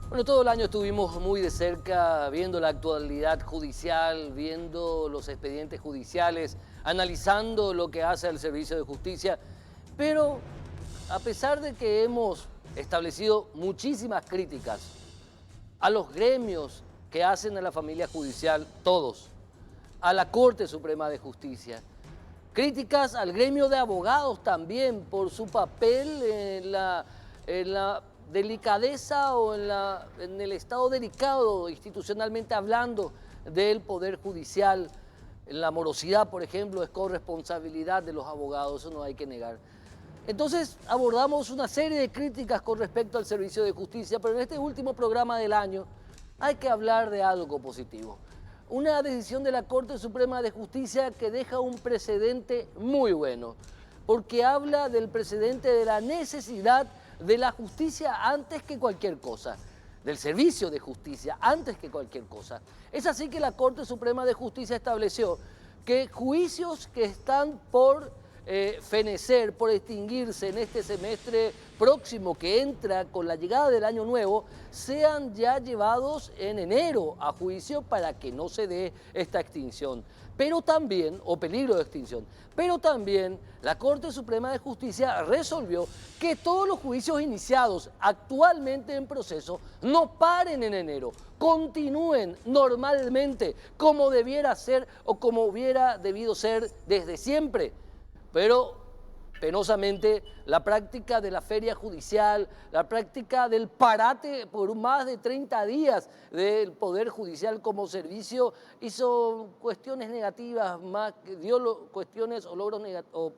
Bueno, todo el año estuvimos muy de cerca viendo la actualidad judicial, viendo los expedientes judiciales, analizando lo que hace el Servicio de Justicia, pero a pesar de que hemos establecido muchísimas críticas a los gremios que hacen a la familia judicial, todos, a la Corte Suprema de Justicia, críticas al gremio de abogados también por su papel en la delicadeza o en el estado delicado, institucionalmente hablando, del Poder Judicial. La morosidad, por ejemplo, es corresponsabilidad de los abogados, eso no hay que negar. Entonces abordamos una serie de críticas con respecto al servicio de justicia, pero en este último programa del año hay que hablar de algo positivo. Una decisión de la Corte Suprema de Justicia que deja un precedente muy bueno, porque habla del precedente de la necesidad de la justicia antes que cualquier cosa, del servicio de justicia antes que cualquier cosa. Es así que la Corte Suprema de Justicia estableció que juicios que están por fenecer, por extinguirse en este semestre próximo que entra con la llegada del año nuevo, sean ya llevados en enero a juicio para que no se dé esta extinción. Pero también, o peligro de extinción, pero también la Corte Suprema de Justicia resolvió que todos los juicios iniciados actualmente en proceso no paren en enero, continúen normalmente como debiera ser o como hubiera debido ser desde siempre. Pero penosamente la práctica de la feria judicial, la práctica del parate por más de 30 días del Poder Judicial como servicio hizo cuestiones negativas, más, cuestiones o logros negativos,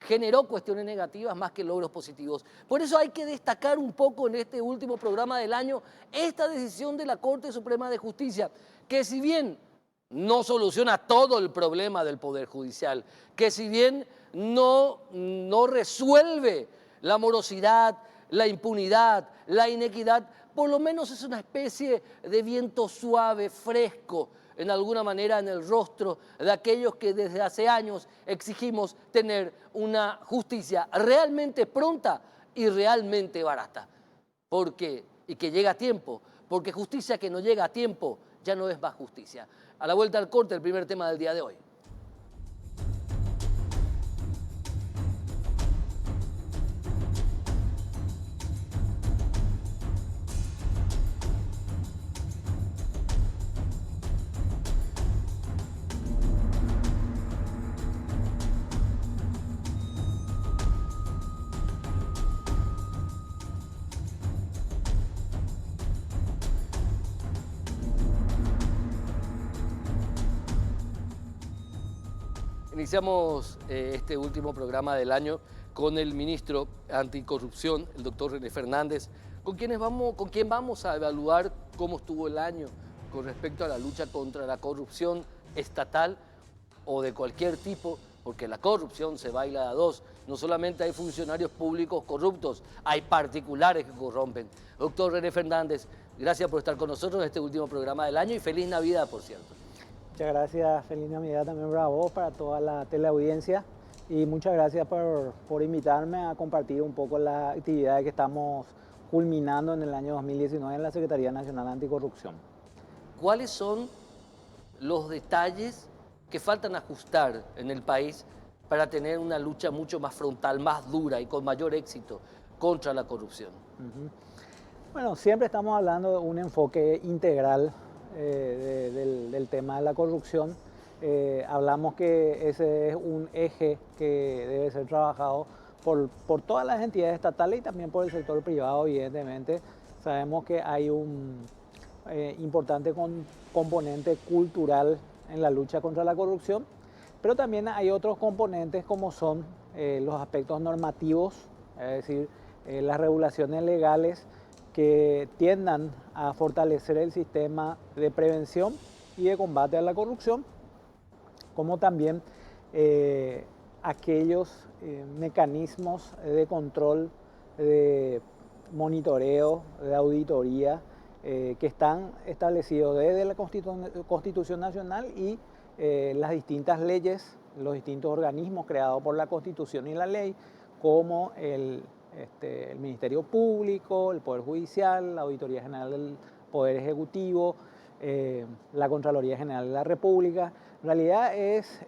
generó cuestiones negativas más que logros positivos. Por eso hay que destacar un poco en este último programa del año esta decisión de la Corte Suprema de Justicia, que si bien no soluciona todo el problema del Poder Judicial, que si bien no resuelve la morosidad, la impunidad, la inequidad, por lo menos es una especie de viento suave, fresco, en alguna manera en el rostro de aquellos que desde hace años exigimos tener una justicia realmente pronta y realmente barata. ¿Por qué? Y que llega a tiempo, porque justicia que no llega a tiempo ya no es más justicia. A la vuelta al corte, el primer tema del día de hoy. Iniciamos este último programa del año con el ministro anticorrupción, el doctor René Fernández, con quien vamos a evaluar cómo estuvo el año con respecto a la lucha contra la corrupción estatal o de cualquier tipo, porque la corrupción se baila de a dos. No solamente hay funcionarios públicos corruptos, hay particulares que corrompen. Doctor René Fernández, gracias por estar con nosotros en este último programa del año y feliz Navidad, por cierto. Muchas gracias, feliz Navidad también para vos, para toda la teleaudiencia y muchas gracias por invitarme a compartir un poco las actividades que estamos culminando en el año 2019 en la Secretaría Nacional Anticorrupción. ¿Cuáles son los detalles que faltan ajustar en el país para tener una lucha mucho más frontal, más dura y con mayor éxito contra la corrupción? Bueno, siempre estamos hablando de un enfoque integral del tema de la corrupción. Hablamos que ese es un eje que debe ser trabajado por todas las entidades estatales y también por el sector privado, evidentemente. Sabemos que hay un importante componente cultural en la lucha contra la corrupción, pero también hay otros componentes como son los aspectos normativos, es decir, las regulaciones legales que tiendan a fortalecer el sistema de prevención y de combate a la corrupción, como también aquellos mecanismos de control, de monitoreo, de auditoría, que están establecidos desde la Constitución Nacional y las distintas leyes, los distintos organismos creados por la Constitución y la ley, como el el Ministerio Público, el Poder Judicial, la Auditoría General del Poder Ejecutivo, la Contraloría General de la República. En realidad es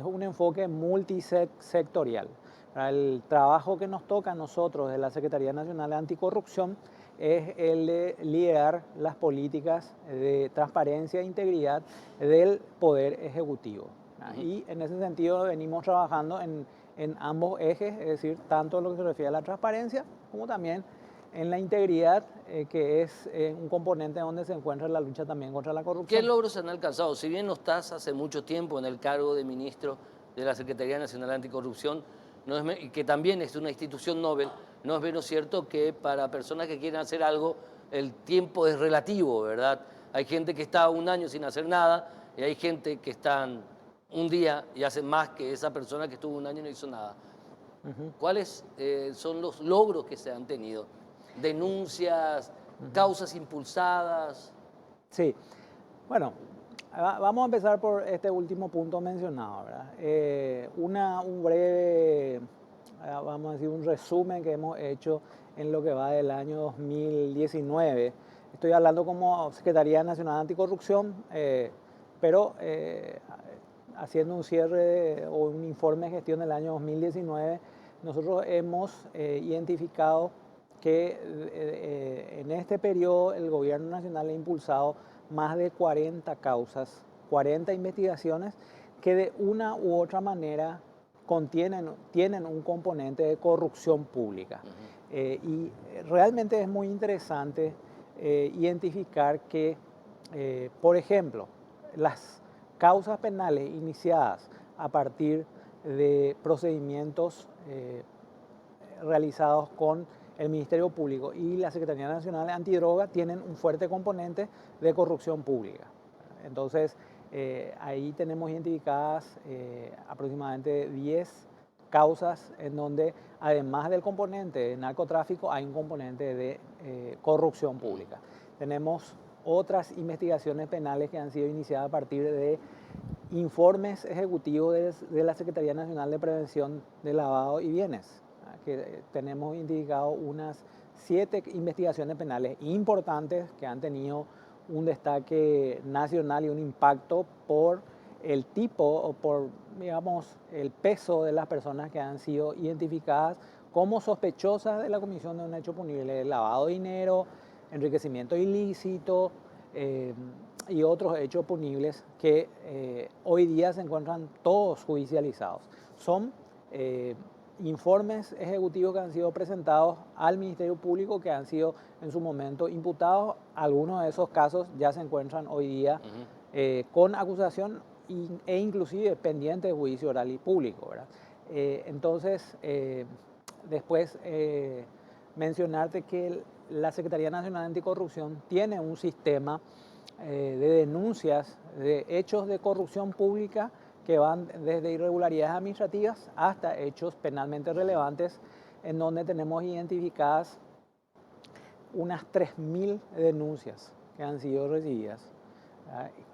un enfoque multisectorial. El trabajo que nos toca a nosotros de la Secretaría Nacional de Anticorrupción es el de liderar las políticas de transparencia e integridad del Poder Ejecutivo. Y en ese sentido venimos trabajando en ambos ejes, es decir, tanto en lo que se refiere a la transparencia como también en la integridad, que es un componente donde se encuentra la lucha también contra la corrupción. ¿Qué logros se han alcanzado? Si bien no estás hace mucho tiempo en el cargo de ministro de la Secretaría Nacional de Anticorrupción, y que también es una institución noble, no es menos cierto que para personas que quieren hacer algo, el tiempo es relativo, ¿verdad? Hay gente que está un año sin hacer nada y hay gente que están un día y hacen más que esa persona que estuvo un año y no hizo nada. ¿Cuáles son los logros que se han tenido? ¿Denuncias, causas impulsadas? Sí, bueno, vamos a empezar por este último punto mencionado, ¿verdad? Un breve, vamos a decir, un resumen que hemos hecho en lo que va del año 2019. Estoy hablando como Secretaría Nacional de Anticorrupción, pero haciendo un cierre o un informe de gestión del año 2019, nosotros hemos identificado que en este periodo el gobierno nacional ha impulsado más de 40 causas, 40 investigaciones que de una u otra manera tienen un componente de corrupción pública. Y realmente es muy interesante identificar que, por ejemplo, las causas penales iniciadas a partir de procedimientos realizados con el Ministerio Público y la Secretaría Nacional de Antidroga tienen un fuerte componente de corrupción pública. Entonces, ahí tenemos identificadas aproximadamente 10 causas en donde, además del componente de narcotráfico, hay un componente de corrupción pública. Tenemos otras investigaciones penales que han sido iniciadas a partir de informes ejecutivos de la Secretaría Nacional de Prevención de Lavado y Bienes, que tenemos identificado unas 7 investigaciones penales importantes que han tenido un destaque nacional y un impacto por el tipo o por, digamos, el peso de las personas que han sido identificadas como sospechosas de la comisión de un hecho punible de lavado de dinero, enriquecimiento ilícito y otros hechos punibles que hoy día se encuentran todos judicializados. Son informes ejecutivos que han sido presentados al Ministerio Público, que han sido en su momento imputados. Algunos de esos casos ya se encuentran hoy día con acusación e inclusive pendiente de juicio oral y público, ¿verdad? Entonces, después mencionarte que la Secretaría Nacional de Anticorrupción tiene un sistema de denuncias de hechos de corrupción pública que van desde irregularidades administrativas hasta hechos penalmente relevantes, en donde tenemos identificadas unas 3.000 denuncias que han sido recibidas,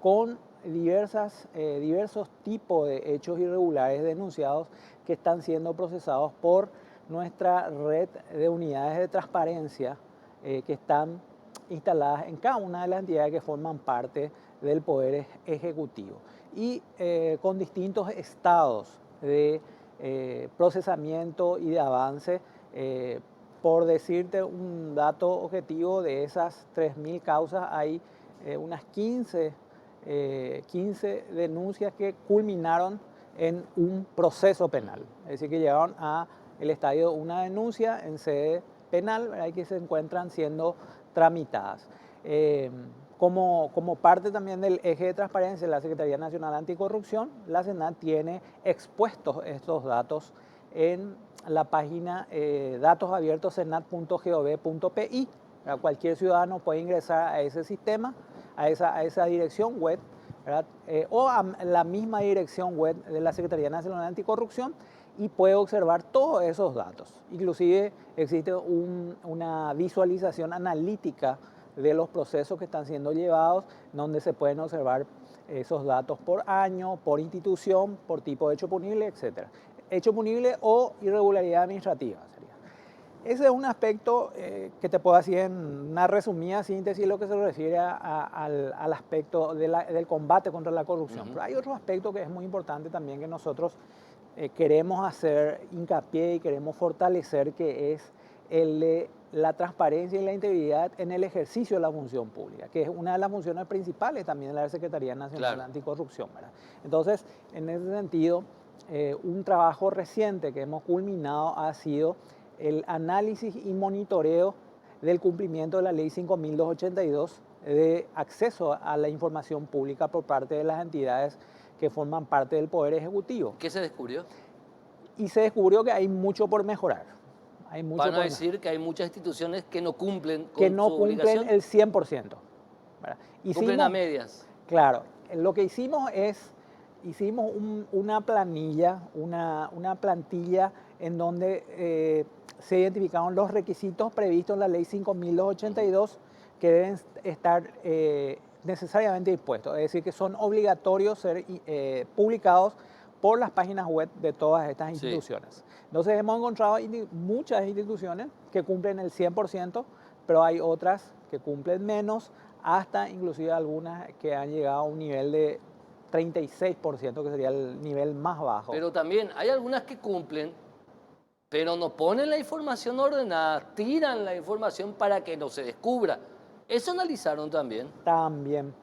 con diversos tipos de hechos irregulares denunciados que están siendo procesados por nuestra red de unidades de transparencia que están instaladas en cada una de las entidades que forman parte del Poder Ejecutivo y con distintos estados de procesamiento y de avance. Por decirte un dato objetivo, de esas 3.000 causas hay unas 15 denuncias que culminaron en un proceso penal, es decir, que llegaron al estadio de una denuncia en sede penal, ¿verdad? Que se encuentran siendo tramitadas. Como parte también del eje de transparencia de la Secretaría Nacional Anticorrupción, la SENAT tiene expuestos estos datos en la página datosabiertosenat.gov.pi. Cualquier ciudadano puede ingresar a ese sistema, a esa dirección web, ¿verdad? O a la misma dirección web de la Secretaría Nacional Anticorrupción, y puede observar todos esos datos. Inclusive existe una visualización analítica de los procesos que están siendo llevados, donde se pueden observar esos datos por año, por institución, por tipo de hecho punible, etc. Hecho punible o irregularidad administrativa sería. Ese es un aspecto que te puedo decir en una resumida síntesis lo que se refiere al aspecto del combate contra la corrupción. Pero hay otro aspecto que es muy importante también que nosotros queremos hacer hincapié y queremos fortalecer, que es el de la transparencia y la integridad en el ejercicio de la función pública, que es una de las funciones principales también de la Secretaría Nacional Anticorrupción, ¿verdad? Entonces, en ese sentido, un trabajo reciente que hemos culminado ha sido el análisis y monitoreo del cumplimiento de la Ley 5.282 de acceso a la información pública por parte de las entidades que forman parte del Poder Ejecutivo. ¿Qué se descubrió? Y se descubrió que hay mucho por mejorar. Van a decir que hay muchas instituciones que no cumplen con que no su cumplen obligación. el 100%. ¿Verdad? Cumplen a medias. Claro, lo que hicimos es, una planilla, una plantilla en donde se identificaron los requisitos previstos en la Ley 5.282 que deben estar necesariamente dispuestos, es decir, que son obligatorios ser publicados por las páginas web de todas estas instituciones. Sí. Entonces hemos encontrado muchas instituciones que cumplen el 100%, pero hay otras que cumplen menos, hasta inclusive algunas que han llegado a un nivel de 36%, que sería el nivel más bajo. Pero también hay algunas que cumplen, pero no ponen la información ordenada, tiran la información para que no se descubra. ¿Eso analizaron también? También.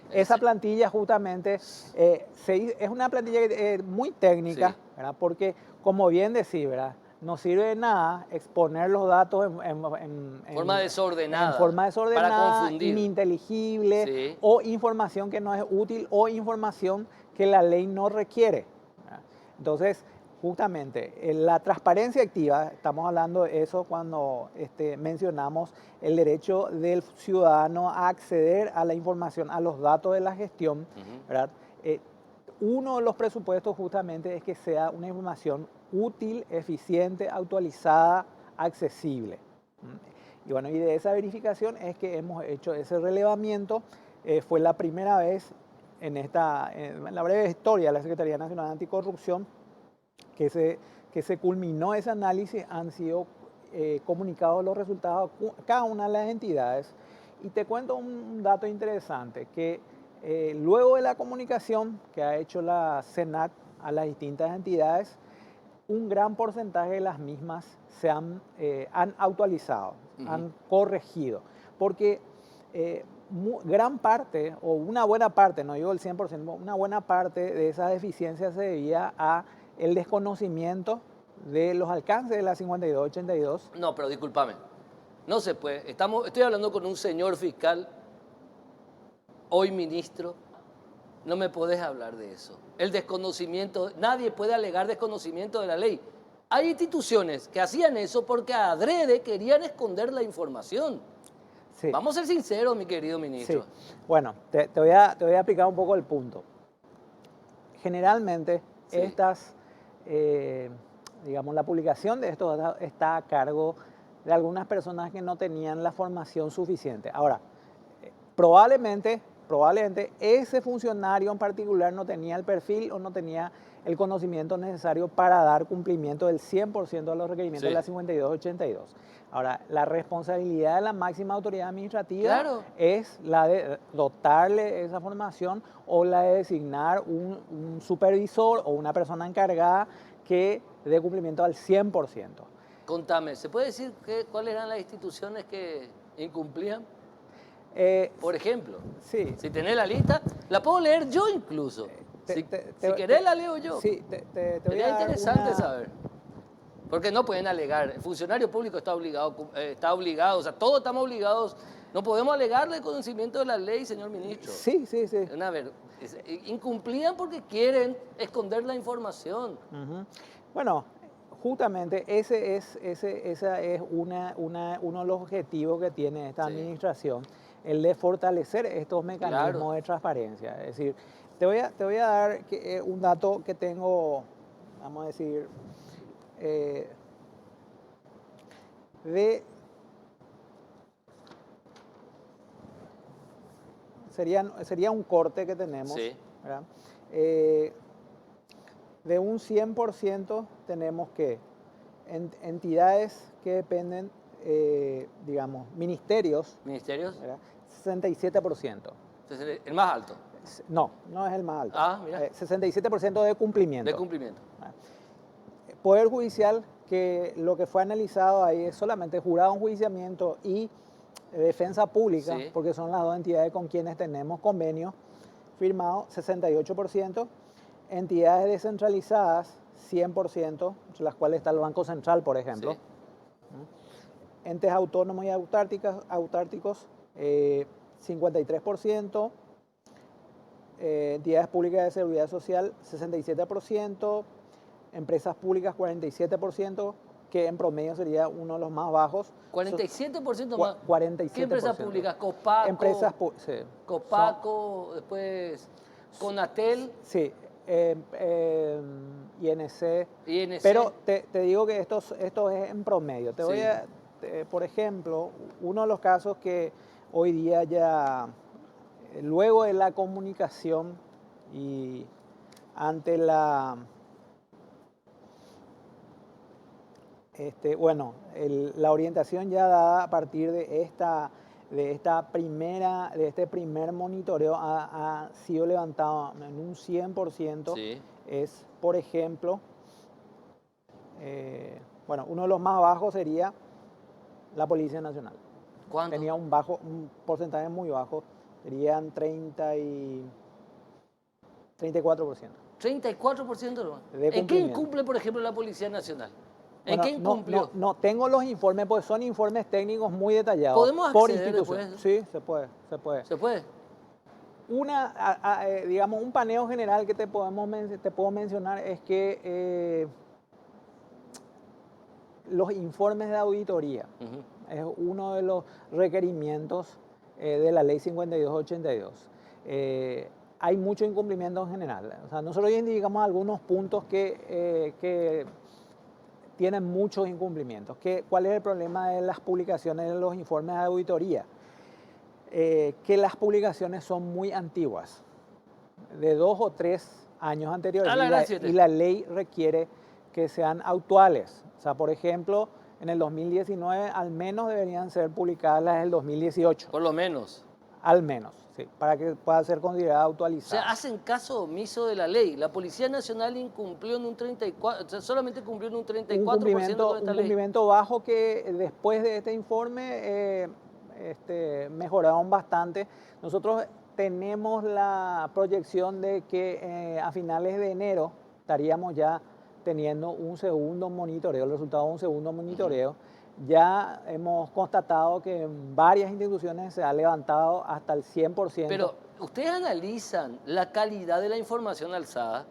Esa plantilla justamente es una plantilla muy técnica, sí, ¿verdad? Porque, como bien decís, ¿verdad? No sirve de nada exponer los datos en forma desordenada. En forma desordenada, para confundir, ininteligible, sí, o información que no es útil, o información que la ley no requiere, ¿verdad? Entonces, justamente, la transparencia activa, estamos hablando de eso cuando mencionamos el derecho del ciudadano a acceder a la información, a los datos de la gestión, ¿verdad? Uno de los presupuestos justamente es que sea una información útil, eficiente, actualizada, accesible. Y bueno, y de esa verificación es que hemos hecho ese relevamiento. Fue la primera vez en la breve historia de la Secretaría Nacional Anticorrupción que se culminó ese análisis. Han sido comunicados los resultados a cada una de las entidades. Y te cuento un dato interesante, que luego de la comunicación que ha hecho la SENAC a las distintas entidades, un gran porcentaje de las mismas se han actualizado, han corregido, porque gran parte, o una buena parte, no digo el 100%, una buena parte de esas deficiencias se debía a el desconocimiento de los alcances de la 5282. No, pero discúlpame, no se puede. Estoy hablando con un señor fiscal, hoy ministro, no me podés hablar de eso. El desconocimiento, nadie puede alegar desconocimiento de la ley. Hay instituciones que hacían eso porque adrede querían esconder la información. Sí. Vamos a ser sinceros, mi querido ministro. Sí. Bueno, te voy a explicar un poco el punto. Generalmente, sí, digamos, la publicación de estos datos está a cargo de algunas personas que no tenían la formación suficiente. Ahora, probablemente ese funcionario en particular no tenía el perfil o no tenía el conocimiento necesario para dar cumplimiento del 100% de los requerimientos, sí, de la 5282. Ahora, la responsabilidad de la máxima autoridad administrativa, claro, es la de dotarle esa formación o la de designar un supervisor o una persona encargada que dé cumplimiento al 100%. Contame, ¿se puede decir cuáles eran las instituciones que incumplían? Por ejemplo, sí, si tenés la lista, la puedo leer yo incluso. Si querés la leo yo. Sí, sería interesante saber. Porque no pueden alegar. El funcionario público está obligado, o sea, todos estamos obligados. No podemos alegarle el conocimiento de la ley, señor ministro. Sí. A ver, incumplían porque quieren esconder la información. Bueno, justamente ese es uno de los objetivos que tiene esta administración, el de fortalecer estos mecanismos, claro, de transparencia. Es decir, te voy a dar un dato que tengo, vamos a decir, sería un corte que tenemos, sí, ¿verdad? De un 100% tenemos que entidades que dependen, digamos, ministerios, ¿Ministerios? ¿verdad? 67%. Entonces, el más alto. No, no es el más alto. Ah, mira. 67% de cumplimiento. De cumplimiento. Poder Judicial, que lo que fue analizado ahí es solamente jurado, enjuiciamiento y defensa pública, Sí. porque son las dos entidades con quienes tenemos convenio firmado, 68%. Entidades descentralizadas, 100%, entre las cuales está el Banco Central, por ejemplo. Sí. Entes autónomos y autárticos, 53%. Entidades públicas de seguridad social, 67%. Empresas públicas, 47%, que en promedio sería uno de los más bajos. 47% más. 47%. ¿Qué empresas públicas? Copaco. Empresas sí. Copaco, después Conatel. Sí, INC. INC. Pero te digo que esto es en promedio. Por ejemplo, uno de los casos que hoy día ya, luego de la comunicación y ante la orientación ya dada a partir de este primer monitoreo ha sido levantado en un 100%. Sí. Es, por ejemplo, uno de los más bajos sería la Policía Nacional. ¿Cuánto? Tenía un porcentaje muy bajo, serían 34%. 34%. De ¿En qué cumplimiento. incumple, por ejemplo, la Policía Nacional? ¿En Bueno, qué incumplió? no tengo los informes, porque son informes técnicos muy detallados. ¿Podemos por acceder institución. después? Sí, se puede. ¿Se puede? Digamos, un paneo general que te puedo mencionar es que los informes de auditoría es uno de los requerimientos de la ley 5282. Hay mucho incumplimiento en general. O sea, nosotros identificamos algunos puntos que tienen muchos incumplimientos. ¿Cuál es el problema de las publicaciones de los informes de auditoría? Que las publicaciones son muy antiguas, de 2 o 3 años anteriores, y la ley requiere que sean actuales. O sea, por ejemplo, en el 2019 al menos deberían ser publicadas las del 2018. Por lo menos. Al menos, sí, para que pueda ser considerada O actualizada. sea, hacen caso omiso de la ley. La Policía Nacional incumplió en un 34%, o sea, solamente cumplió en un 34% con esta ley. Un cumplimiento bajo que después de este informe mejoraron bastante. Nosotros tenemos la proyección de que a finales de enero estaríamos ya teniendo un segundo monitoreo, el resultado de un segundo monitoreo. Ya hemos constatado que en varias instituciones se ha levantado hasta el 100%. Pero ustedes analizan la calidad de la información alzada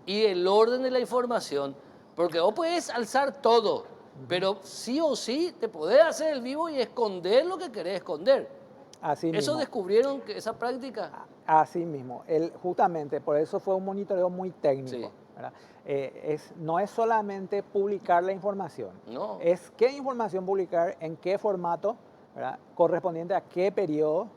y el orden de la información, porque vos puedes alzar todo, pero sí o sí te podés hacer el vivo y esconder lo que querés esconder. Así ¿Eso mismo. descubrieron esa práctica? Así mismo. Justamente por eso fue un monitoreo muy técnico. Sí. ¿Verdad? No es solamente publicar la información, No. Es qué información publicar, en qué formato, ¿verdad? Correspondiente a qué periodo,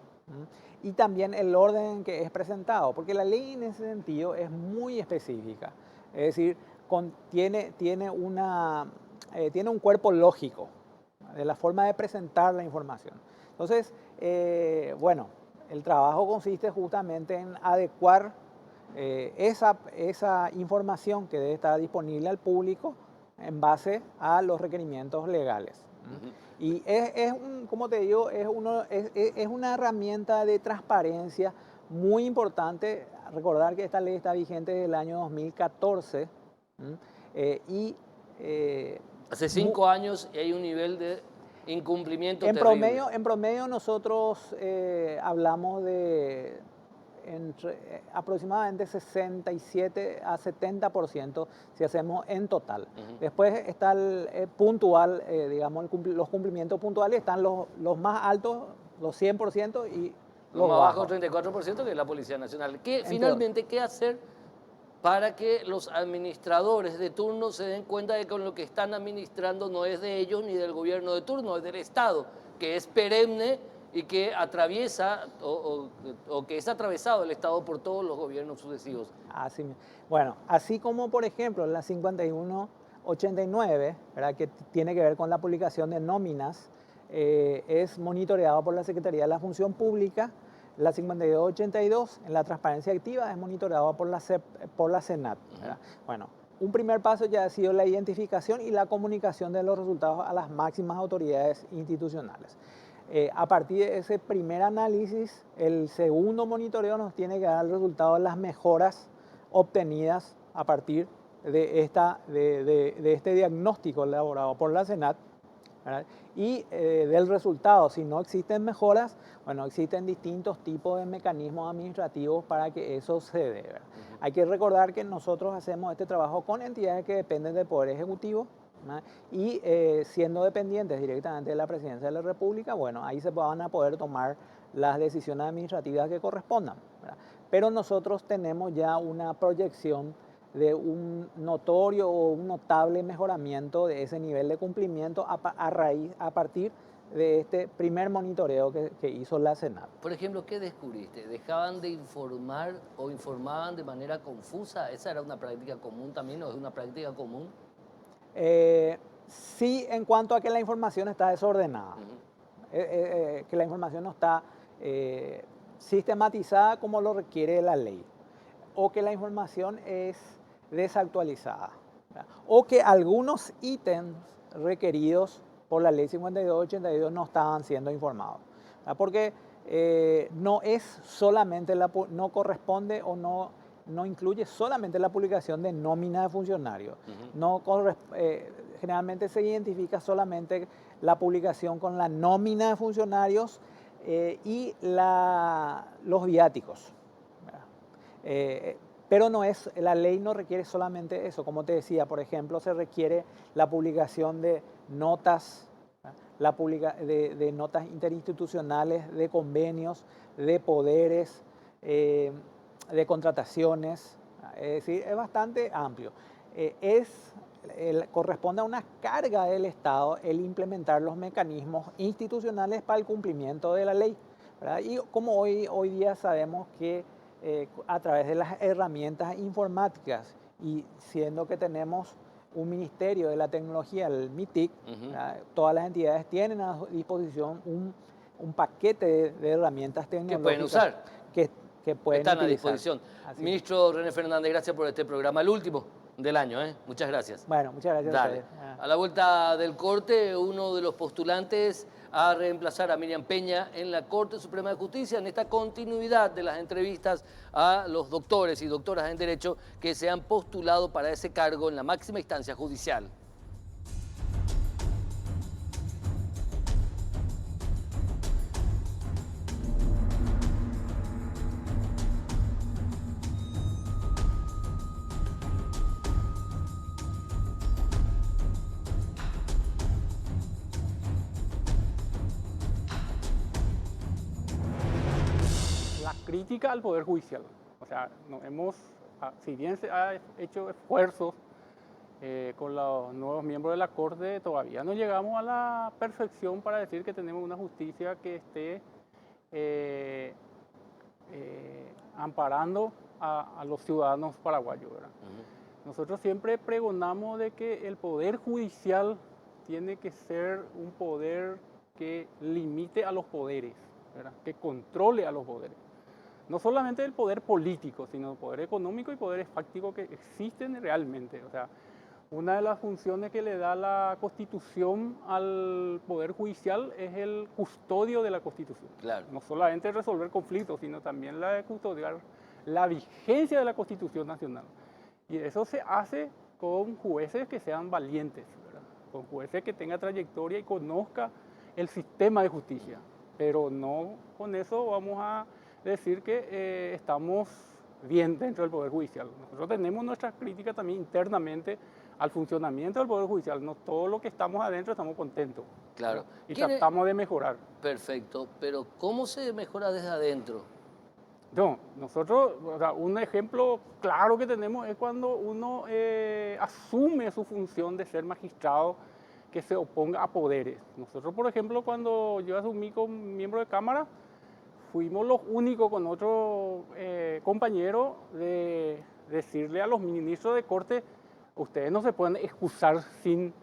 y también el orden en que es presentado, porque la ley en ese sentido es muy específica, es decir, tiene un cuerpo lógico de la forma de presentar la información. Entonces, el trabajo consiste justamente en adecuar esa información que debe estar disponible al público en base a los requerimientos legales. Y como te digo, es una herramienta de transparencia muy importante. Recordar que esta ley está vigente desde el año 2014 hace 5 años y hay un nivel de incumplimiento terrible. En promedio nosotros hablamos de aproximadamente 67 a 70% si hacemos en total. Después está el puntual, digamos, los cumplimientos puntuales están los más altos, los 100%, y los más bajos, 34%, que es la Policía Nacional. Finalmente, ¿qué hacer para que los administradores de turno se den cuenta de que con lo que están administrando no es de ellos ni del gobierno de turno, es del Estado, que es perenne y que atraviesa o que es atravesado el Estado por todos los gobiernos sucesivos? Así como por ejemplo la 51 89, ¿verdad?, que tiene que ver con la publicación de nóminas, es monitoreado por la Secretaría de la Función Pública. La 5282, en la transparencia activa, es monitoreado por la Senat, ¿verdad? Bueno, un primer paso ya ha sido la identificación y la comunicación de los resultados a las máximas autoridades institucionales. A partir de ese primer análisis, el segundo monitoreo nos tiene que dar el resultado de las mejoras obtenidas a partir de este diagnóstico elaborado por la Senat, ¿verdad? Y del resultado, si no existen mejoras, bueno, existen distintos tipos de mecanismos administrativos para que eso se dé, ¿verdad? Hay que recordar que nosotros hacemos este trabajo con entidades que dependen del Poder Ejecutivo, ¿verdad? Y siendo dependientes directamente de la Presidencia de la República, bueno, ahí se van a poder tomar las decisiones administrativas que correspondan, ¿verdad? Pero nosotros tenemos ya una proyección de un notorio o un notable mejoramiento de ese nivel de cumplimiento a partir de este primer monitoreo que hizo la Senat. Por ejemplo, ¿qué descubriste? ¿Dejaban de informar o informaban de manera confusa? ¿Esa era una práctica común también o es una práctica común? Sí, en cuanto a que la información está desordenada, que la información no está sistematizada como lo requiere la ley, o que la información es desactualizada, ¿verdad? O que algunos ítems requeridos por la ley 5282 no estaban siendo informados, ¿verdad? Porque no es solamente no corresponde o no incluye solamente la publicación de nómina de funcionarios. Generalmente se identifica solamente la publicación con la nómina de funcionarios y los viáticos, ¿verdad? Pero la ley no requiere solamente eso. Como te decía, por ejemplo, se requiere la publicación de notas, de notas interinstitucionales, de convenios, de poderes, de contrataciones. Es decir, es bastante amplio. Corresponde a una carga del Estado el implementar los mecanismos institucionales para el cumplimiento de la ley, ¿verdad? Y como hoy día sabemos que a través de las herramientas informáticas y siendo que tenemos un ministerio de la tecnología, el MITIC, todas las entidades tienen a disposición un paquete de herramientas tecnológicas que pueden usar, que pueden están utilizar. A disposición. Ministro René Fernández, gracias por este programa, el último del año, ¿eh? Muchas gracias. Bueno, muchas gracias. Dale. A ustedes. A la vuelta del corte, uno de los postulantes a reemplazar a Miriam Peña en la Corte Suprema de Justicia, en esta continuidad de las entrevistas a los doctores y doctoras en Derecho que se han postulado para ese cargo en la máxima instancia judicial. Crítica al Poder Judicial. O sea, si bien se ha hecho esfuerzos con los nuevos miembros de la Corte, todavía no llegamos a la perfección para decir que tenemos una justicia que esté amparando a los ciudadanos paraguayos, ¿verdad? Nosotros siempre pregonamos de que el Poder Judicial tiene que ser un poder que limite a los poderes, ¿verdad? Que controle a los poderes. No solamente el poder político, sino el poder económico y poderes fácticos que existen realmente. O sea, una de las funciones que le da la Constitución al Poder Judicial es el custodio de la Constitución. Claro. No solamente resolver conflictos, sino también la de custodiar la vigencia de la Constitución Nacional. Y eso se hace con jueces que sean valientes, ¿verdad? Con jueces que tengan trayectoria y conozcan el sistema de justicia. Pero no con eso vamos a decir que estamos bien dentro del Poder Judicial. Nosotros tenemos nuestras críticas también internamente al funcionamiento del Poder Judicial. No todo lo que estamos adentro estamos contentos. Claro. Y tratamos de mejorar. Perfecto, pero ¿cómo se mejora desde adentro? No, nosotros, o sea, un ejemplo claro que tenemos es cuando uno asume su función de ser magistrado que se oponga a poderes. Nosotros, por ejemplo, cuando yo asumí como miembro de Cámara, fuimos los únicos con otro compañero de decirle a los ministros de Corte, ustedes no se pueden excusar sin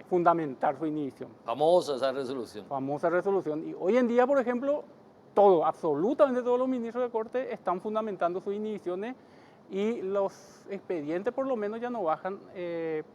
fundamentar su inhibición. Famosa esa resolución. Famosa resolución. Y hoy en día, por ejemplo, todo, absolutamente todos los ministros de Corte están fundamentando sus inhibiciones y los expedientes por lo menos ya no bajan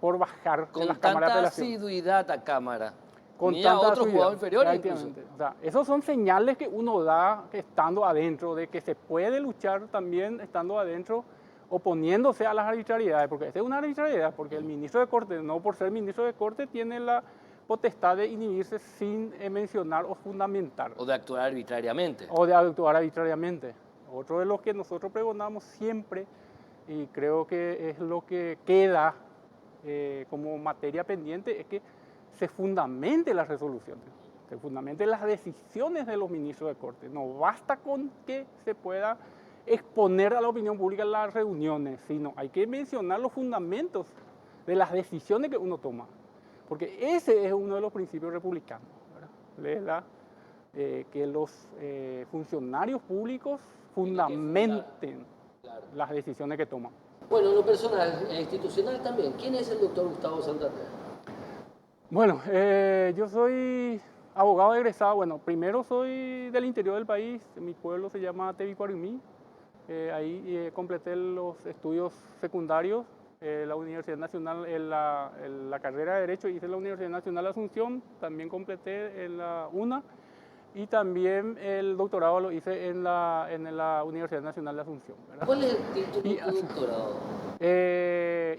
por bajar en Con las cámaras de tanta apelación. asiduidad a cámara. Con Ni a tanta otro asiduidad, jugador inferior incluso. O sea, esos son señales que uno da estando adentro, de que se puede luchar también estando adentro, oponiéndose a las arbitrariedades, porque esta es una arbitrariedad, porque el ministro de Corte, no por ser ministro de Corte, tiene la potestad de inhibirse sin mencionar o fundamentar. O de actuar arbitrariamente. O de actuar arbitrariamente. Otro de los que nosotros pregonamos siempre, y creo que es lo que queda como materia pendiente, es que se fundamente las resoluciones, se fundamenten las decisiones de los ministros de Corte. No basta con que se pueda exponer a la opinión pública en las reuniones, sino hay que mencionar los fundamentos de las decisiones que uno toma, porque ese es uno de los principios republicanos, ¿verdad? Que los funcionarios públicos fundamenten las decisiones que toman. Bueno, en lo personal e institucional también. ¿Quién es el doctor Gustavo Santander? Bueno, yo soy abogado egresado. Bueno, primero soy del interior del país. Mi pueblo se llama Tebicuarimí. Ahí completé los estudios secundarios. La Universidad Nacional, en la carrera de Derecho hice en la Universidad Nacional de Asunción. También completé en la UNA. Y también el doctorado lo hice en la Universidad Nacional de Asunción, ¿verdad? ¿Cuál es el título de tu doctorado?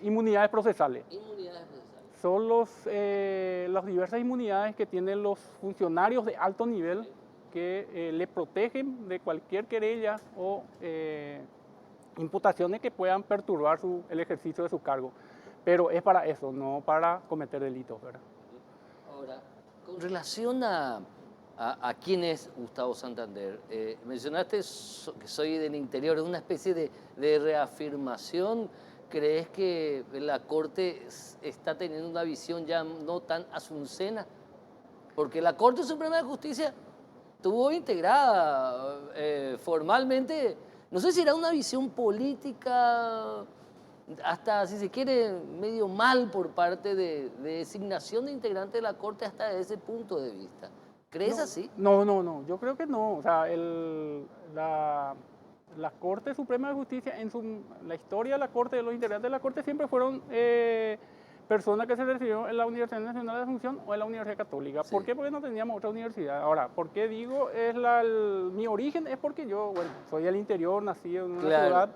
Inmunidades procesales. Inmunidades procesales. Son las diversas inmunidades que tienen los funcionarios de alto nivel que le protegen de cualquier querella o imputaciones que puedan perturbar el ejercicio de su cargo. Pero es para eso, no para cometer delitos, ¿verdad? Ahora, con relación a quién es Gustavo Santander, mencionaste que soy del interior, es una especie de reafirmación. ¿Crees que la Corte está teniendo una visión ya no tan asuncena? Porque la Corte Suprema de Justicia estuvo integrada formalmente, no sé si era una visión política, hasta si se quiere medio mal por parte de designación de integrantes de la Corte hasta ese punto de vista. ¿Crees así? No, yo creo que no. O sea, la Corte Suprema de Justicia, la historia de la Corte, de los integrantes de la Corte siempre fueron personas que se recibieron en la Universidad Nacional de Asunción o en la Universidad Católica. Sí. ¿Por qué? Porque no teníamos otra universidad. Ahora, ¿por qué digo? Mi origen es porque yo, bueno, soy del interior, nací en una ciudad.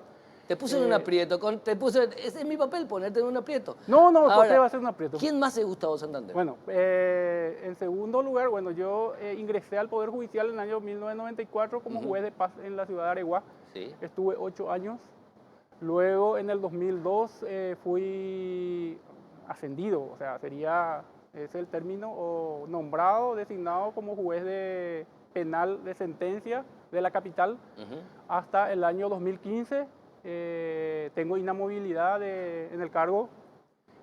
Te puse en un aprieto, ese es mi papel, ponerte en un aprieto. No, Ahora, ¿por qué va a ser un aprieto? ¿Quién más es Gustavo Santander? Bueno, en segundo lugar, bueno, yo ingresé al Poder Judicial en el año 1994 como juez de paz en la ciudad de Areguá. Sí. Estuve 8 años. Luego, en el 2002, fui ascendido, o sea, es el término, o nombrado, designado como juez de penal de sentencia de la capital hasta el año 2015. Tengo inamovilidad en el cargo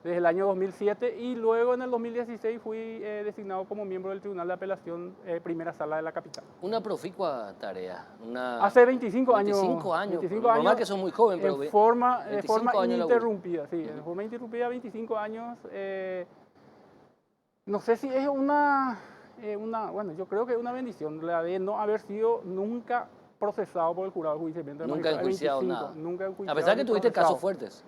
desde el año 2007 y luego en el 2016 fui designado como miembro del Tribunal de Apelación Primera Sala de la capital. Una proficua tarea. Hace 25 años. 25 años. 25 años. Normal que son muy joven, pero de forma años ininterrumpida, sí, en forma interrumpida 25 años. No sé si es bueno, yo creo que es una bendición la de no haber sido nunca procesado por el jurado de enjuiciamiento de nunca enjuiciado nada. Nunca enjuiciado. A pesar que tuviste procesado. casos fuertes.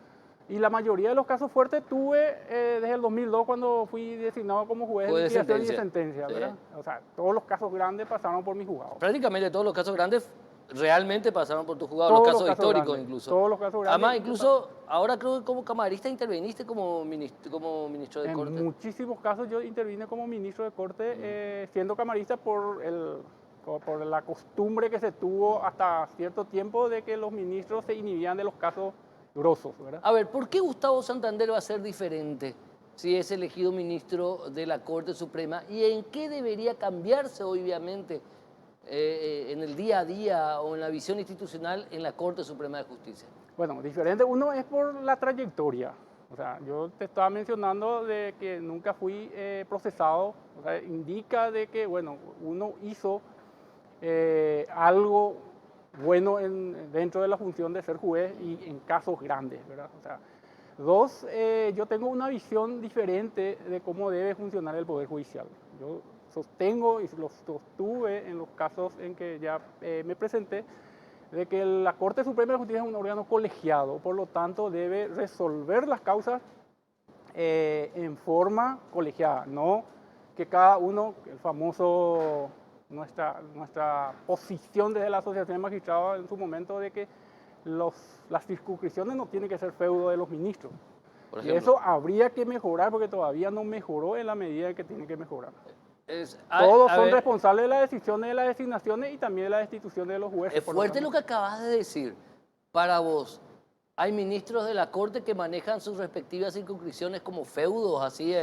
Y la mayoría de los casos fuertes tuve desde el 2002 cuando fui designado como juez de litigación y de sentencia, ¿verdad? O sea, todos los casos grandes pasaron por mi juzgado. Prácticamente todos los casos grandes realmente pasaron por tu juzgado, los casos históricos grandes, incluso. Todos los casos grandes. Además, incluso ahora creo que como camarista interveniste como ministro de Corte. En muchísimos casos yo intervine como ministro de Corte siendo camarista por la costumbre que se tuvo hasta cierto tiempo de que los ministros se inhibían de los casos grosos, ¿verdad? A ver, ¿por qué Gustavo Santander va a ser diferente si es elegido ministro de la Corte Suprema? ¿Y en qué debería cambiarse, obviamente, en el día a día o en la visión institucional en la Corte Suprema de Justicia? Bueno, diferente. Uno es por la trayectoria. O sea, yo te estaba mencionando de que nunca fui procesado. O sea, indica de que, bueno, uno hizo algo bueno dentro de la función de ser juez y en casos grandes, ¿verdad? O sea, Dos, yo tengo una visión diferente de cómo debe funcionar el Poder Judicial. Yo sostengo y lo sostuve en los casos en que ya me presenté, de que la Corte Suprema de Justicia es un órgano colegiado, por lo tanto debe resolver las causas en forma colegiada, no que cada uno, el famoso, nuestra posición desde la Asociación de Magistrados en su momento de que las circunscripciones no tienen que ser feudo de los ministros. Y eso habría que mejorar porque todavía no mejoró en la medida en que tiene que mejorar. Todos son responsables de las decisiones de las designaciones y también de la destitución de los jueces. Es fuerte lo que acabas de decir. Para vos, hay ministros de la Corte que manejan sus respectivas circunscripciones como feudos, así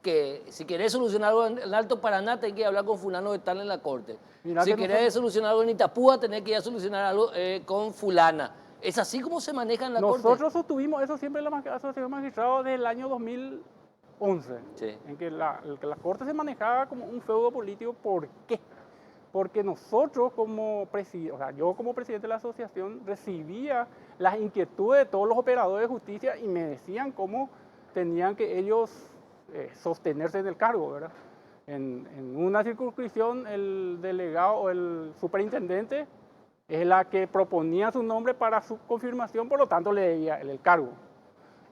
que si querés solucionar algo en el Alto Paraná, tenés que hablar con fulano de tal en la Corte. Mirá, si querés solucionar algo en Itapúa, tenés que ir a solucionar algo con fulana. ¿Es así como se maneja en la Corte? Nosotros sostuvimos eso siempre en la Asociación de Magistrados desde el año 2011, sí, en que la Corte se manejaba como un feudo político. ¿Por qué? Porque nosotros como presidente, o sea, yo como presidente de la asociación recibía las inquietudes de todos los operadores de justicia y me decían cómo tenían que ellos sostenerse en el cargo, ¿verdad? En una circunscripción el delegado o el superintendente es la que proponía su nombre para su confirmación, por lo tanto le debía el cargo.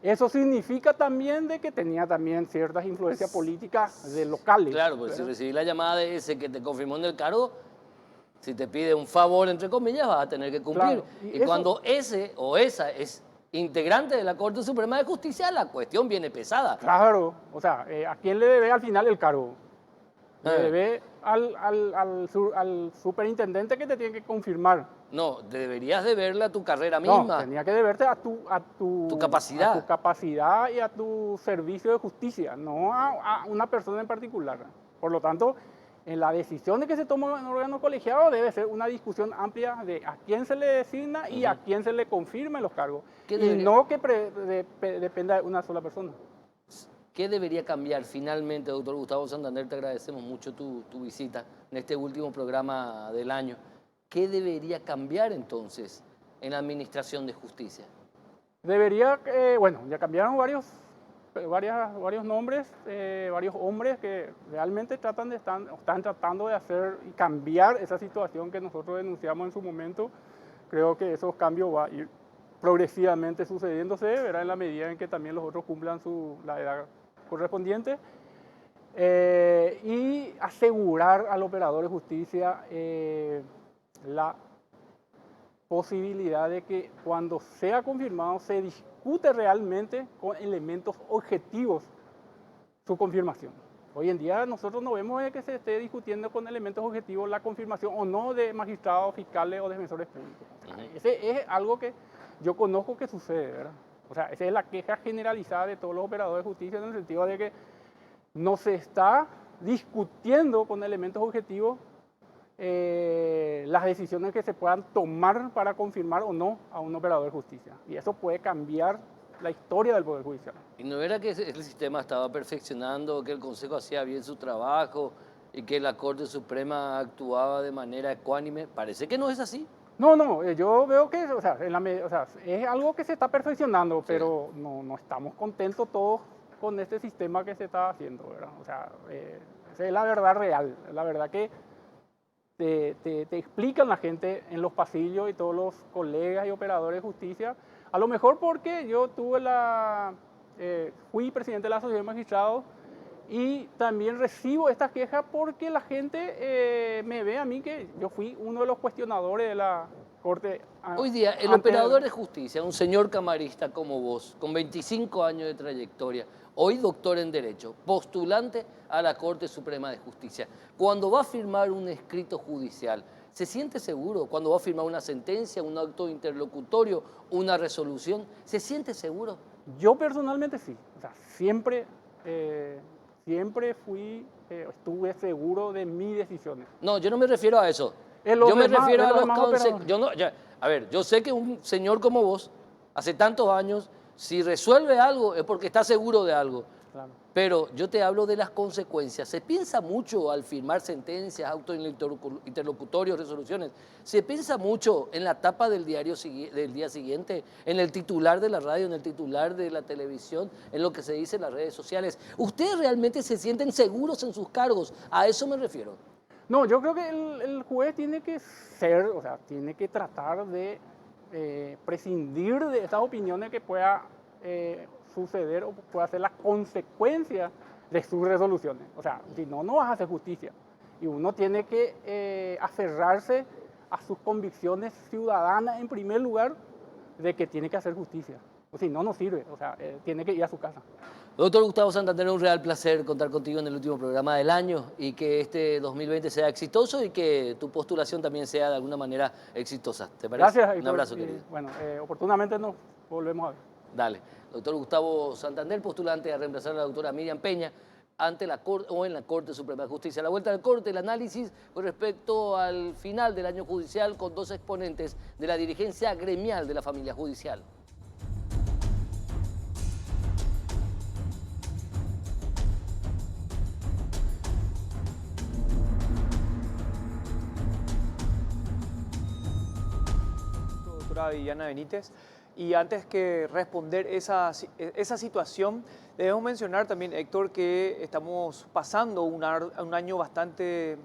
Eso significa también de que tenía también ciertas influencias políticas de locales. Claro, pues si recibí la llamada de ese que te confirmó en el cargo, si te pide un favor, entre comillas, vas a tener que cumplir. Claro, y cuando ese o esa es integrante de la Corte Suprema de Justicia, la cuestión viene pesada. Claro, o sea, ¿a quién le debe al final el cargo? Le debe al superintendente que te tiene que confirmar. No, deberías deberle a tu carrera misma. No, tenía que deberte a tu capacidad. A tu capacidad y a tu servicio de justicia, no a una persona en particular. Por lo tanto, en la decisión de que se toma en órgano colegiado debe ser una discusión amplia de a quién se le designa y a quién se le confirma los cargos. Y no que dependa de una sola persona. ¿Qué debería cambiar finalmente, doctor Gustavo Santander? Te agradecemos mucho tu visita en este último programa del año. ¿Qué debería cambiar entonces en la administración de justicia? Debería, bueno, ya cambiaron varios nombres, varios hombres que realmente están tratando de hacer y cambiar esa situación que nosotros denunciamos en su momento. Creo que esos cambios van a ir progresivamente sucediéndose, ¿verdad? En la medida en que también los otros cumplan la edad correspondiente, y asegurar al operador de justicia la posibilidad de que cuando sea confirmado se discute realmente con elementos objetivos su confirmación. Hoy en día nosotros no vemos que se esté discutiendo con elementos objetivos la confirmación o no de magistrados, fiscales o defensores públicos. Ese es algo que yo conozco que sucede, ¿verdad? O sea, esa es la queja generalizada de todos los operadores de justicia en el sentido de que no se está discutiendo con elementos objetivos las decisiones que se puedan tomar para confirmar o no a un operador de justicia. Y eso puede cambiar la historia del Poder Judicial. ¿Y no era que el sistema estaba perfeccionando, que el Consejo hacía bien su trabajo y que la Corte Suprema actuaba de manera ecuánime? Parece que no es así. No, yo veo que es algo que se está perfeccionando, pero no estamos contentos todos con este sistema que se está haciendo, ¿verdad? O sea, esa es la verdad real, la verdad que te explican la gente en los pasillos y todos los colegas y operadores de justicia, a lo mejor porque yo fui presidente de la Asociación de Magistrados y también recibo estas quejas porque la gente me ve a mí que yo fui uno de los cuestionadores de la Corte. Hoy día, el operador de justicia, un señor camarista como vos, con 25 años de trayectoria, hoy doctor en Derecho, postulante a la Corte Suprema de Justicia, cuando va a firmar un escrito judicial, ¿se siente seguro? Cuando va a firmar una sentencia, un acto interlocutorio, una resolución, ¿se siente seguro? Yo personalmente sí, o sea, siempre estuve seguro de mis decisiones. No, yo no me refiero a eso. Yo me refiero a los consejos. A ver, yo sé que un señor como vos, hace tantos años, si resuelve algo es porque está seguro de algo. Claro. Pero yo te hablo de las consecuencias. Se piensa mucho al firmar sentencias, autos interlocutorios, resoluciones. Se piensa mucho en la tapa del diario del día siguiente, en el titular de la radio, en el titular de la televisión, en lo que se dice en las redes sociales. ¿Ustedes realmente se sienten seguros en sus cargos? A eso me refiero. No, yo creo que el juez tiene que ser, o sea, tiene que tratar de prescindir de esas opiniones que pueda suceder o pueda ser la consecuencia de sus resoluciones. O sea, si no, no vas a hacer justicia. Y uno tiene que aferrarse a sus convicciones ciudadanas en primer lugar de que tiene que hacer justicia. O si no, no sirve. O sea, tiene que ir a su casa. Doctor Gustavo Santander, un real placer contar contigo en el último programa del año y que este 2020 sea exitoso y que tu postulación también sea de alguna manera exitosa. ¿Te parece? Gracias, Héctor. Un abrazo, querido. Bueno, oportunamente nos volvemos a ver. Dale. Doctor Gustavo Santander, postulante a reemplazar a la doctora Miriam Peña ante la Corte o en la Corte Suprema de Justicia. A la vuelta del corte, el análisis con respecto al final del año judicial con dos exponentes de la dirigencia gremial de la familia judicial. Doctora Viviana Benítez. Y antes que responder esa situación, debemos mencionar también, Héctor, que estamos pasando un año bastante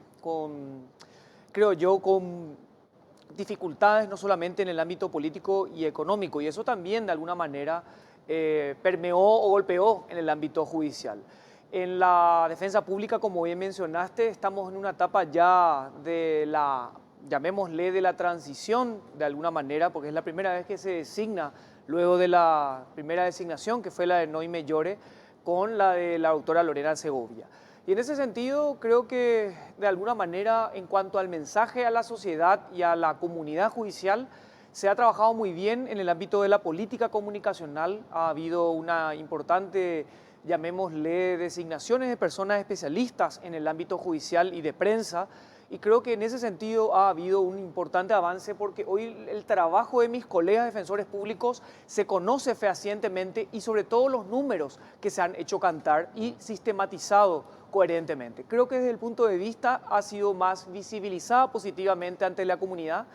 creo yo, con dificultades no solamente en el ámbito político y económico, y eso también de alguna manera permeó o golpeó en el ámbito judicial. En la defensa pública, como bien mencionaste, estamos en una etapa ya de llamémosle de la transición de alguna manera, porque es la primera vez que se designa, luego de la primera designación, que fue la de Noime Llore, con la de la doctora Lorena Segovia. Y en ese sentido, creo que de alguna manera, en cuanto al mensaje a la sociedad y a la comunidad judicial, se ha trabajado muy bien en el ámbito de la política comunicacional. Ha habido una importante, llamémosle, designaciones de personas especialistas en el ámbito judicial y de prensa. Y creo que en ese sentido ha habido un importante avance porque hoy el trabajo de mis colegas defensores públicos se conoce fehacientemente y sobre todo los números que se han hecho cantar y sistematizado coherentemente. Creo que desde el punto de vista ha sido más visibilizada positivamente ante la comunidad.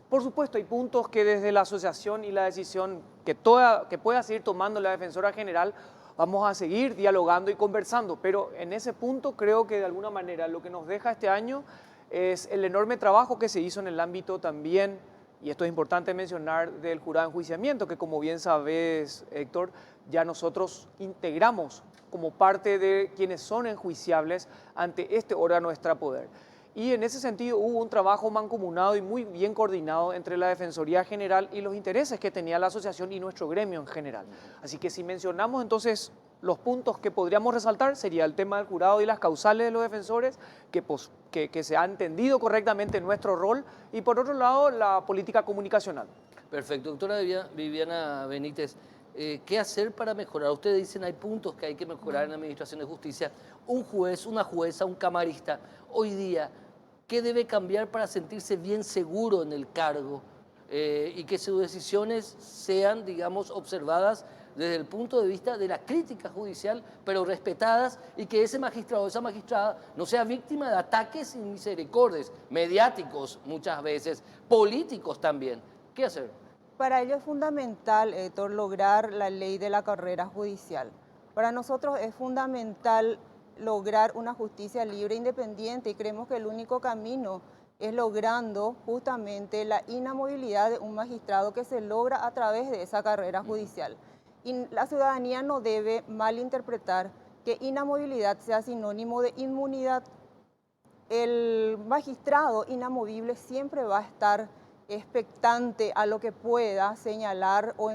Por supuesto, hay puntos que desde la asociación y la decisión que pueda seguir tomando la defensora general, vamos a seguir dialogando y conversando, pero en ese punto creo que de alguna manera lo que nos deja este año es el enorme trabajo que se hizo en el ámbito también, y esto es importante mencionar, del jurado de enjuiciamiento, que como bien sabes, Héctor, ya nosotros integramos como parte de quienes son enjuiciables ante este órgano extrapoder. Y en ese sentido hubo un trabajo mancomunado y muy bien coordinado entre la Defensoría General y los intereses que tenía la asociación y nuestro gremio en general. Así que si mencionamos entonces los puntos que podríamos resaltar, sería el tema del jurado y las causales de los defensores, que se ha entendido correctamente nuestro rol, y por otro lado la política comunicacional. Perfecto. Doctora Viviana Benítez, ¿qué hacer para mejorar? Ustedes dicen hay puntos que hay que mejorar en la Administración de Justicia. Un juez, una jueza, un camarista, hoy día, ¿qué debe cambiar para sentirse bien seguro en el cargo y que sus decisiones sean, digamos, observadas desde el punto de vista de la crítica judicial, pero respetadas, y que ese magistrado o esa magistrada no sea víctima de ataques sin misericordias, mediáticos muchas veces, políticos también? ¿Qué hacer? Para ello es fundamental, Héctor, lograr la ley de la carrera judicial. Para nosotros es fundamental lograr una justicia libre e independiente, y creemos que el único camino es logrando justamente la inamovilidad de un magistrado que se logra a través de esa carrera judicial. Y la ciudadanía no debe malinterpretar que inamovilidad sea sinónimo de inmunidad. El magistrado inamovible siempre va a estar expectante a lo que pueda señalar o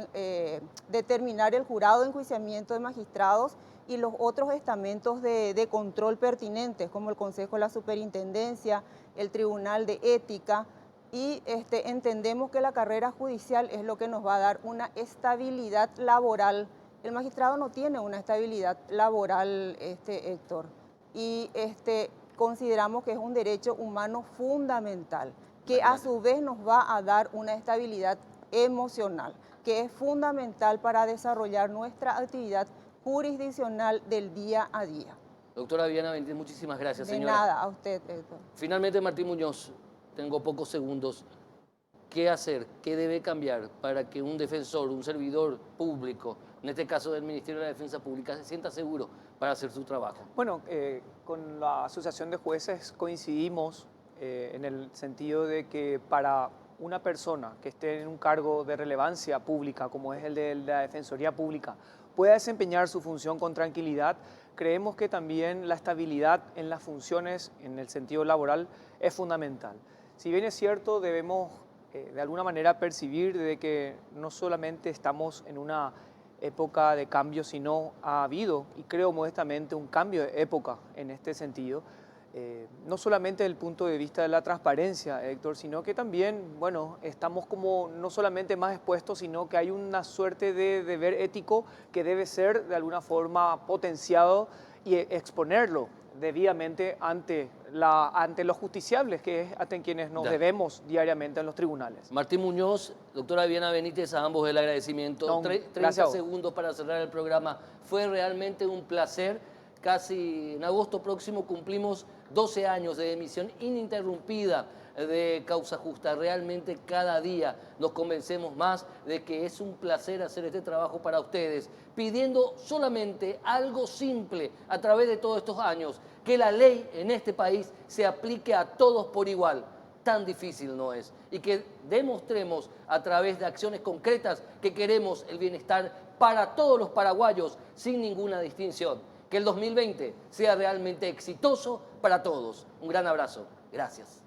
determinar el jurado de enjuiciamiento de magistrados y los otros estamentos de control pertinentes, como el Consejo de la Superintendencia, el Tribunal de Ética, y entendemos que la carrera judicial es lo que nos va a dar una estabilidad laboral. El magistrado no tiene una estabilidad laboral, Héctor, y consideramos que es un derecho humano fundamental, que a su vez nos va a dar una estabilidad emocional, que es fundamental para desarrollar nuestra actividad jurisdiccional del día a día. Doctora Viviana Benítez, muchísimas gracias, De señora. nada, a usted, Héctor. Finalmente, Martín Muñoz, tengo pocos segundos. ¿Qué hacer? ¿Qué debe cambiar para que un defensor, un servidor público, en este caso del Ministerio de la Defensa Pública, se sienta seguro para hacer su trabajo? Bueno, con la Asociación de Jueces coincidimos en el sentido de que para una persona que esté en un cargo de relevancia pública, como es el de la Defensoría Pública, pueda desempeñar su función con tranquilidad, creemos que también la estabilidad en las funciones, en el sentido laboral, es fundamental. Si bien es cierto, debemos de alguna manera percibir de que no solamente estamos en una época de cambio, sino ha habido, y creo modestamente, un cambio de época en este sentido, no solamente desde el punto de vista de la transparencia, Héctor, sino que también, bueno, estamos como no solamente más expuestos, sino que hay una suerte de deber ético que debe ser de alguna forma potenciado y exponerlo debidamente ante los justiciables, que es ante quienes nos debemos diariamente en los tribunales. Martín Muñoz, doctora Viviana Benítez, a ambos el agradecimiento. No, 30 segundos para cerrar el programa. Fue realmente un placer. Casi en agosto próximo cumplimos 12 años de emisión ininterrumpida de Causa Justa. Realmente cada día nos convencemos más de que es un placer hacer este trabajo para ustedes, pidiendo solamente algo simple a través de todos estos años, que la ley en este país se aplique a todos por igual. Tan difícil no es. Y que demostremos a través de acciones concretas que queremos el bienestar para todos los paraguayos sin ninguna distinción. Que el 2020 sea realmente exitoso para todos. Un gran abrazo. Gracias.